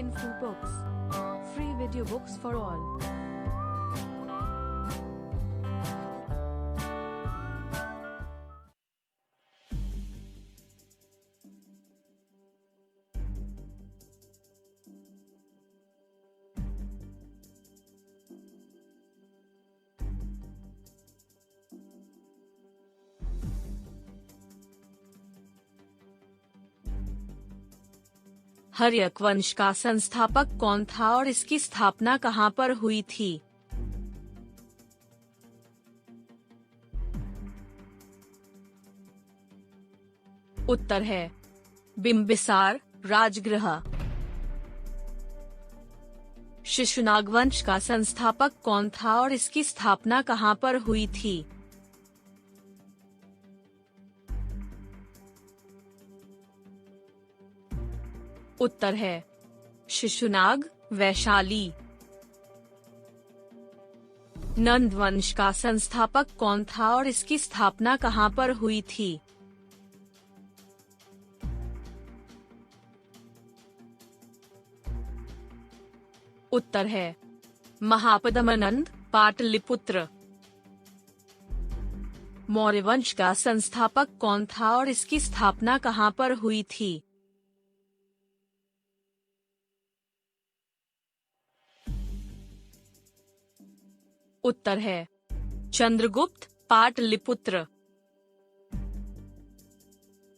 Info Books. Free video books for all. Haryanka वंश का संस्थापक कौन था और इसकी स्थापना कहाँ पर हुई थी? उत्तर है बिंबिसार राजगृह। शिशुनाग वंश का संस्थापक कौन था और इसकी स्थापना कहाँ पर हुई थी? उत्तर है शिशुनाग वैशाली। नंद वंश का संस्थापक कौन था और इसकी स्थापना कहाँ पर हुई थी? उत्तर है महापद्मनंद पाटलिपुत्र। मौर्य वंश का संस्थापक कौन था और इसकी स्थापना कहाँ पर हुई थी? उत्तर है चंद्रगुप्त पाटलिपुत्र।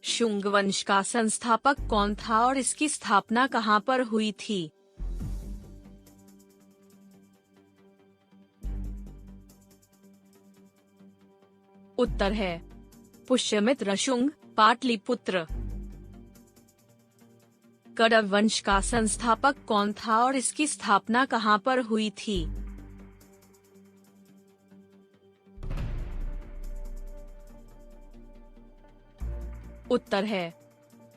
शुंग वंश का संस्थापक कौन था और इसकी स्थापना कहाँ पर हुई थी? उत्तर है पुष्यमित्र शुंग पाटलिपुत्र। कड़व वंश का संस्थापक कौन था और इसकी स्थापना कहाँ पर हुई थी? उत्तर है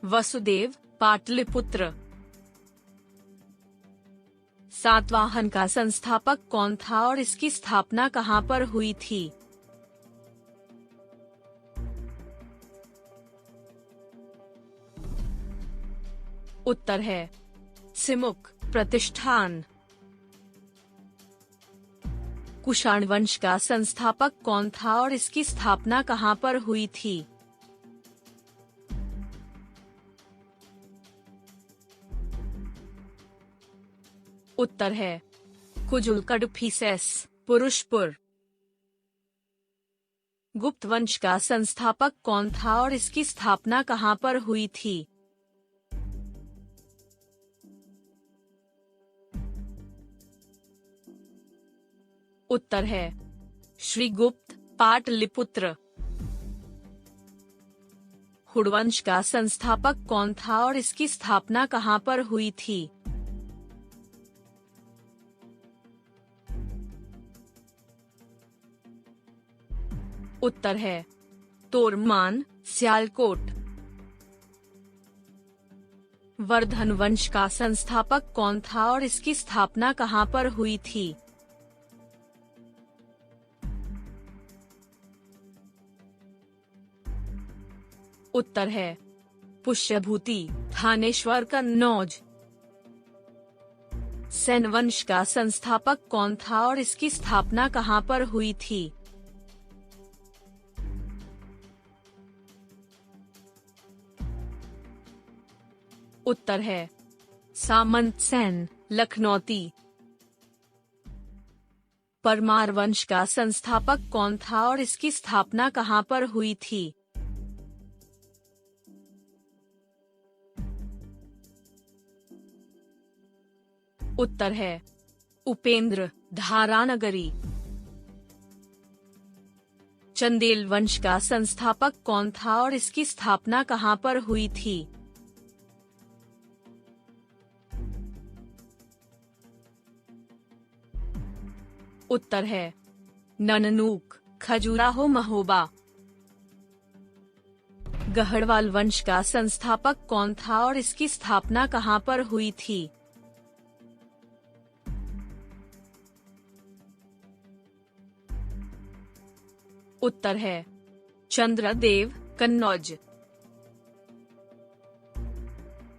वसुदेव पाटलिपुत्र। सातवाहन का संस्थापक कौन था और इसकी स्थापना कहाँ पर हुई थी? उत्तर है सिमुक प्रतिष्ठान। कुषाण वंश का संस्थापक कौन था और इसकी स्थापना कहाँ पर हुई थी? उत्तर है कुजुलकड़फीसेस पुरुषपुर। गुप्त वंश का संस्थापक कौन था और इसकी स्थापना कहाँ पर हुई थी? उत्तर है श्रीगुप्त पाटलिपुत्र। हुड़वंश का संस्थापक कौन था और इसकी स्थापना कहाँ पर हुई थी? उत्तर है तोरमान सियालकोट। वर्धन वंश का संस्थापक कौन था और इसकी स्थापना कहाँ पर हुई थी? उत्तर है पुष्यभूति थानेश्वर कन्नौज। सेन वंश का संस्थापक कौन था और इसकी स्थापना कहाँ पर हुई थी? उत्तर है सामंत सेन लखनौती। परमार वंश का संस्थापक कौन था और इसकी स्थापना कहाँ पर हुई थी? उत्तर है उपेंद्र धारानगरी। चंदेल वंश का संस्थापक कौन था और इसकी स्थापना कहाँ पर हुई थी? उत्तर है नननूक खजुराहो महोबा। गहड़वाल वंश का संस्थापक कौन था और इसकी स्थापना कहाँ पर हुई थी? उत्तर है चंद्रदेव कन्नौज।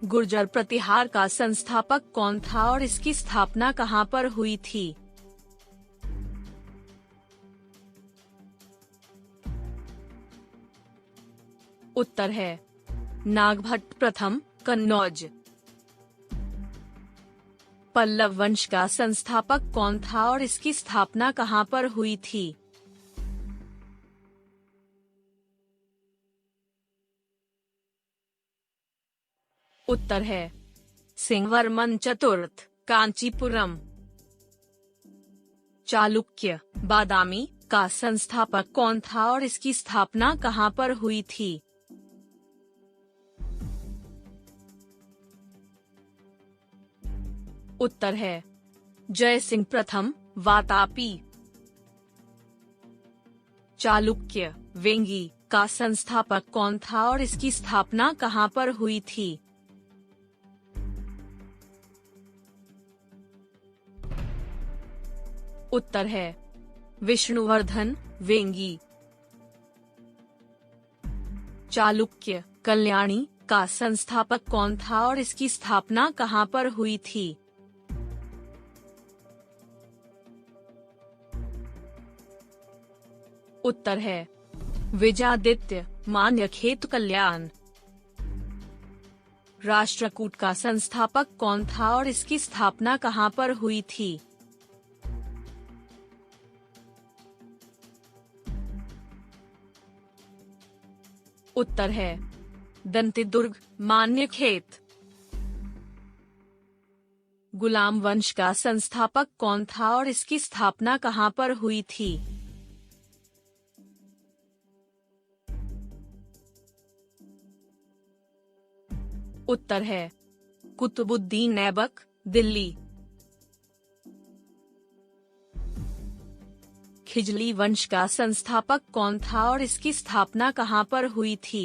गुर्जर प्रतिहार का संस्थापक कौन था और इसकी स्थापना कहां पर हुई थी? उत्तर है नागभट्ट प्रथम, कन्नौज। पल्लव वंश का संस्थापक कौन था और इसकी स्थापना कहां पर हुई थी? उत्तर है सिंहवर्मन चतुर्थ, कांचीपुरम। चालुक्य बादामी का संस्थापक कौन था और इसकी स्थापना कहां पर हुई थी? उत्तर है जयसिंह प्रथम, वातापी। चालुक्य वेंगी का संस्थापक कौन था और इसकी स्थापना कहां पर हुई थी? उत्तर है विष्णुवर्धन वेंगी। चालुक्य कल्याणी का संस्थापक कौन था और इसकी स्थापना कहां पर हुई थी? उत्तर है विजयादित्य मान्यखेत कल्याण। राष्ट्रकूट का संस्थापक कौन था और इसकी स्थापना कहां पर हुई थी? उत्तर है दंतिदुर्ग मान्यखेत। गुलाम वंश का संस्थापक कौन था और इसकी स्थापना कहां पर हुई थी? उत्तर है कुतुबुद्दीन ऐबक, दिल्ली। खिजली वंश का संस्थापक कौन था और इसकी स्थापना कहां पर हुई थी?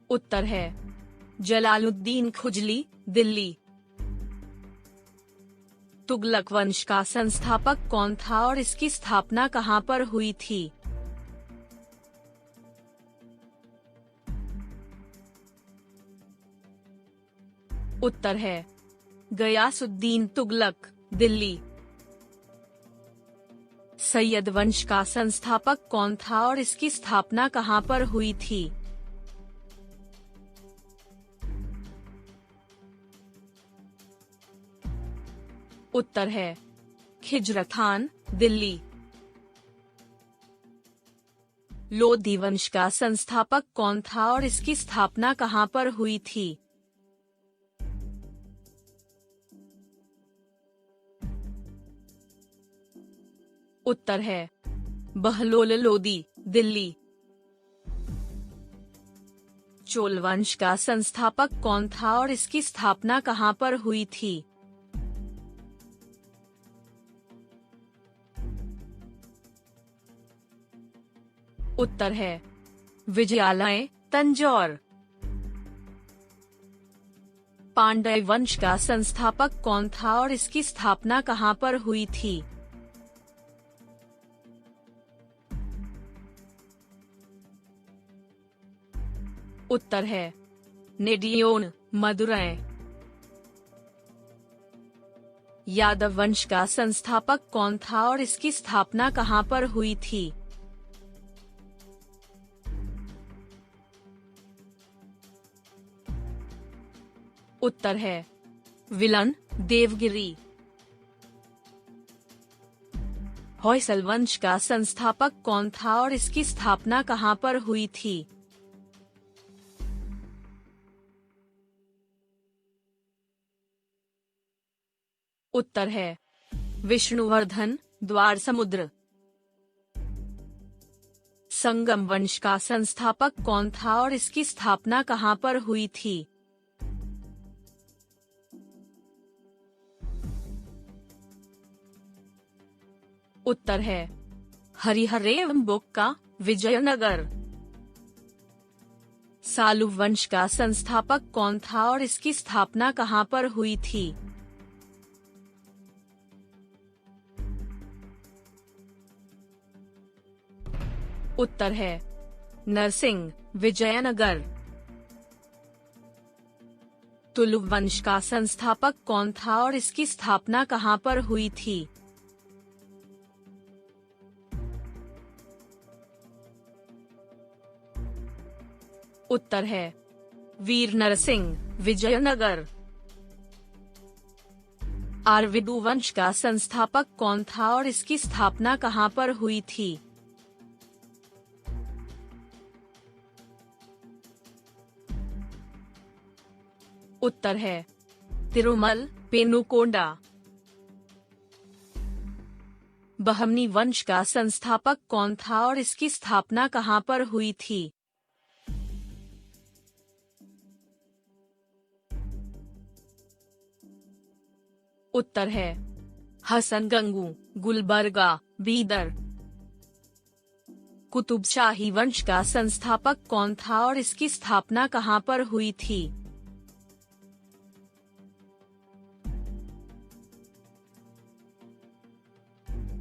उत्तर है जलालुद्दीन खुजली, दिल्ली। तुगलक वंश का संस्थापक कौन था और इसकी स्थापना कहां पर हुई थी? उत्तर है गयासुद्दीन तुगलक, दिल्ली। सैयद वंश का संस्थापक कौन था और इसकी स्थापना कहां पर हुई थी? उत्तर है खिजर खान, दिल्ली। लोधी वंश का संस्थापक कौन था और इसकी स्थापना कहां पर हुई थी? उत्तर है बहलोल लोदी, दिल्ली। चोल वंश का संस्थापक कौन था और इसकी स्थापना कहां पर हुई थी? उत्तर है विजयालय, तंजौर। पांड्य वंश का संस्थापक कौन था और इसकी स्थापना कहां पर हुई थी? उत्तर है नेडियोन, मदुरै। यादव वंश का संस्थापक कौन था और इसकी स्थापना कहां पर हुई थी? उत्तर है विलन, देवगिरी। होयसल वंश का संस्थापक कौन था और इसकी स्थापना कहां पर हुई थी? उत्तर है विष्णुवर्धन, द्वार समुद्र। संगम वंश का संस्थापक कौन था और इसकी स्थापना कहां पर हुई थी? उत्तर है हरिहरेवम बुक्का, विजयनगर। सालु वंश का संस्थापक कौन था और इसकी स्थापना कहां पर हुई थी? उत्तर है नरसिंह विजयनगर। तुलु वंश का संस्थापक कौन था और इसकी स्थापना कहां पर हुई थी? उत्तर है वीर नरसिंह विजयनगर। आरविदु वंश का संस्थापक कौन था और इसकी स्थापना कहां पर हुई थी? उत्तर है तिरुमल पेनुकोंडा। बहमनी वंश का संस्थापक कौन था और इसकी स्थापना कहां पर हुई थी? उत्तर है हसन गंगू गुलबर्गा बीदर। कुतुबशाही वंश का संस्थापक कौन था और इसकी स्थापना कहां पर हुई थी?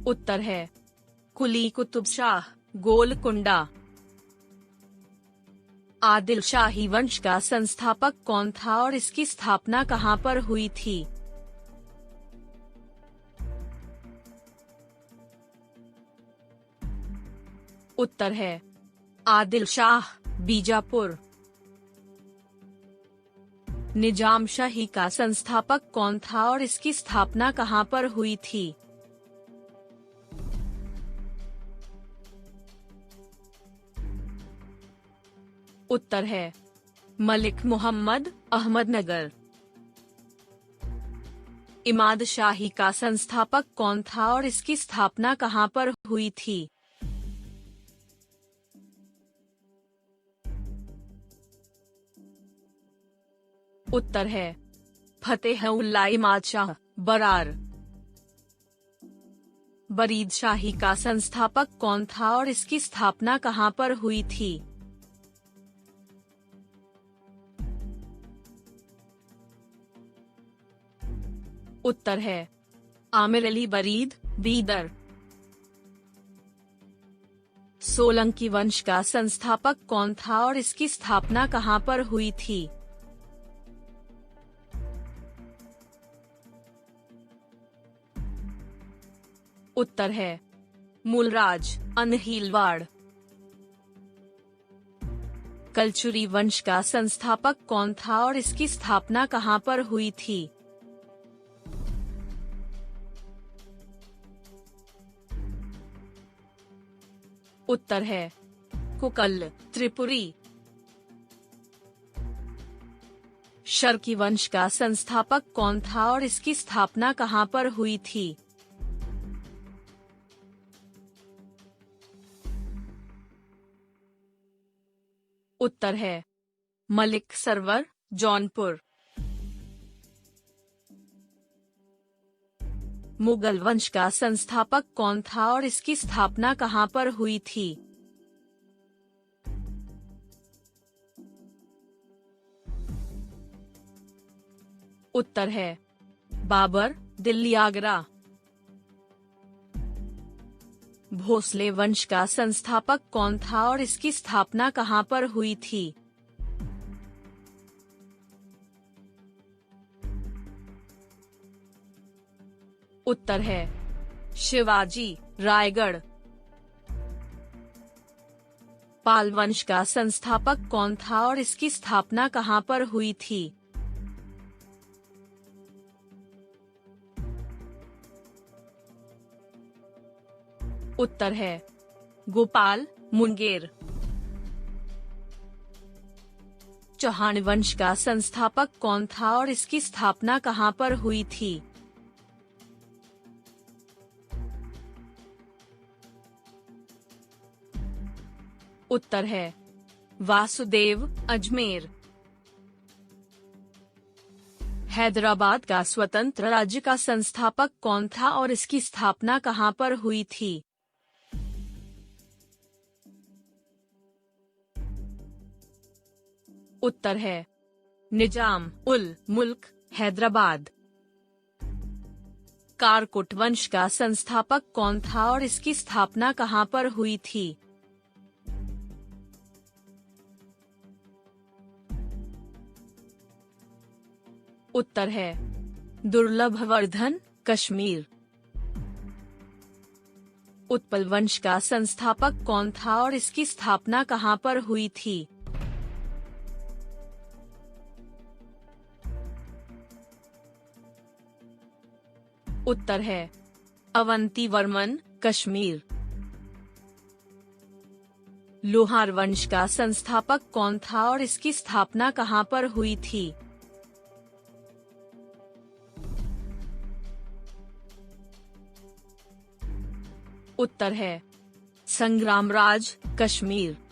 उत्तर है कुली कुतुब शाह गोलकुंडा। आदिल शाही वंश का संस्थापक कौन था और इसकी स्थापना कहां पर हुई थी? उत्तर है आदिल शाह बीजापुर। निजाम शाही का संस्थापक कौन था और इसकी स्थापना कहां पर हुई थी? उत्तर है मलिक मोहम्मद अहमदनगर। इमाद शाही का संस्थापक कौन था और इसकी स्थापना कहां पर हुई थी? उत्तर है फतेहुल्लाह इमाद शाह बरार। बरीद शाही का संस्थापक कौन था और इसकी स्थापना कहां पर हुई थी? उत्तर है आमिर अली बरीद बीदर। सोलंकी वंश का संस्थापक कौन था और इसकी स्थापना कहां पर हुई थी? उत्तर है मूलराज अनहिलवाड़। कलचुरी वंश का संस्थापक कौन था और इसकी स्थापना कहां पर हुई थी? उत्तर है कुकल त्रिपुरी। शर्की वंश का संस्थापक कौन था और इसकी स्थापना कहां पर हुई थी? उत्तर है मलिक सरवर जौनपुर। मुगल वंश का संस्थापक कौन था और इसकी स्थापना कहां पर हुई थी? उत्तर है बाबर दिल्ली आगरा। भोसले वंश का संस्थापक कौन था और इसकी स्थापना कहां पर हुई थी? उत्तर है शिवाजी रायगढ़। पाल वंश का संस्थापक कौन था और इसकी स्थापना कहां पर हुई थी? उत्तर है गोपाल मुंगेर। चौहान वंश का संस्थापक कौन था और इसकी स्थापना कहां पर हुई थी? उत्तर है वासुदेव अजमेर। हैदराबाद का स्वतंत्र राज्य का संस्थापक कौन था और इसकी स्थापना कहां पर हुई थी? उत्तर है निजाम उल मुल्क हैदराबाद। कारकुट वंश का संस्थापक कौन था और इसकी स्थापना कहां पर हुई थी? उत्तर है दुर्लभवर्धन, कश्मीर। उत्पल वंश का संस्थापक कौन था और इसकी स्थापना कहां पर हुई थी? उत्तर है अवंती वर्मन, कश्मीर। लोहार वंश का संस्थापक कौन था और इसकी स्थापना कहां पर हुई थी? उत्तर है संग्रामराज, कश्मीर।